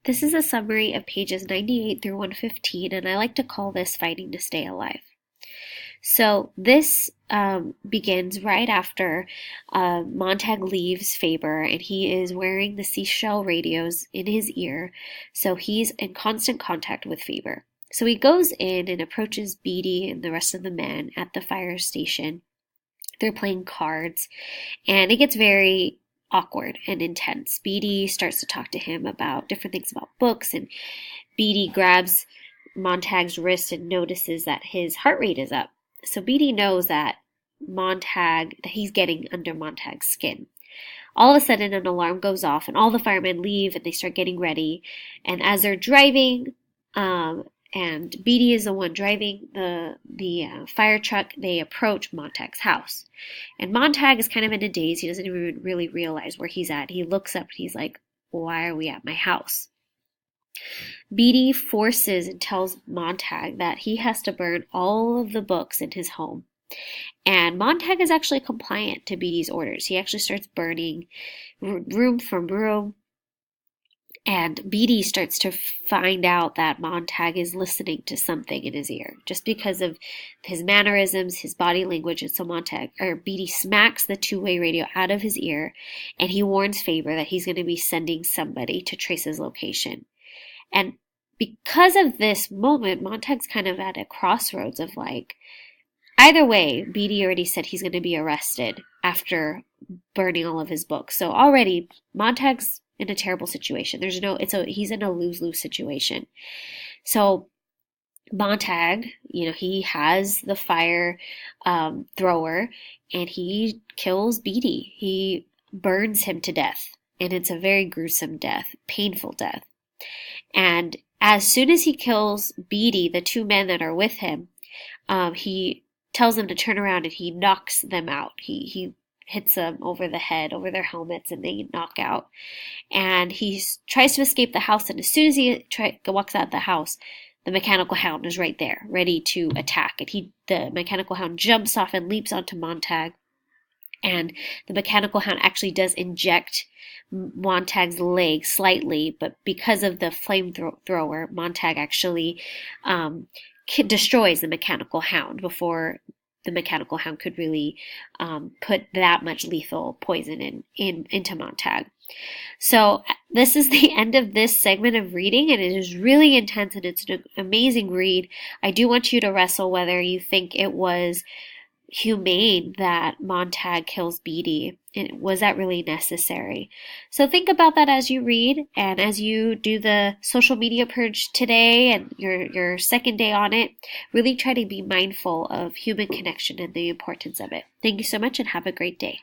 This is a summary of pages 98 through 115, and I like to call this Fighting to Stay Alive. So this begins right after Montag leaves Faber, and he is wearing the seashell radios in his ear, so he's in constant contact with Faber. So he goes in and approaches Beatty and the rest of the men at the fire station. They're playing cards, and it gets very awkward and intense. Beatty starts to talk to him about different things about books, and Beatty grabs Montag's wrist and notices that his heart rate is up. So Beatty knows that he's getting under Montag's skin. All of a sudden, an alarm goes off, and all the firemen leave, and they start getting ready. And as they're driving, and Beatty is the one driving the fire truck, they approach Montag's house. And Montag is kind of in a daze. He doesn't even really realize where he's at. He looks up and he's like, "Why are we at my house?" Beatty forces and tells Montag that he has to burn all of the books in his home. And Montag is actually compliant to Beatty's orders. He actually starts burning room from room. And Beatty starts to find out that Montag is listening to something in his ear, just because of his mannerisms, his body language. And so Beatty smacks the two-way radio out of his ear, and he warns Faber that he's going to be sending somebody to trace his location. And because of this moment, Montag's kind of at a crossroads of like, either way, Beatty already said he's going to be arrested after burning all of his books. So already, Montag's in a terrible situation. He's in a lose-lose situation. So Montag, he has the fire thrower, and he kills Beatty. He burns him to death, and it's a very gruesome death, painful death. And as soon as he kills Beatty, the two men that are with him, he tells them to turn around, and he knocks them out. He hits them over the head, over their helmets, and they knock out. And he tries to escape the house, and as soon as he walks out the house, the mechanical hound is right there, ready to attack. And the mechanical hound jumps off and leaps onto Montag. And the mechanical hound actually does inject Montag's leg slightly, but because of the flamethrower, Montag actually destroys the mechanical hound before the mechanical hound could really put that much lethal poison into Montag. So this is the end of this segment of reading, and it is really intense, and it's an amazing read. I do want you to wrestle whether you think it was humane that Montag kills Beatty, and was that really necessary? So think about that as you read, and as you do the social media purge today and your second day on it, really try to be mindful of human connection and the importance of it. Thank you so much, and have a great day.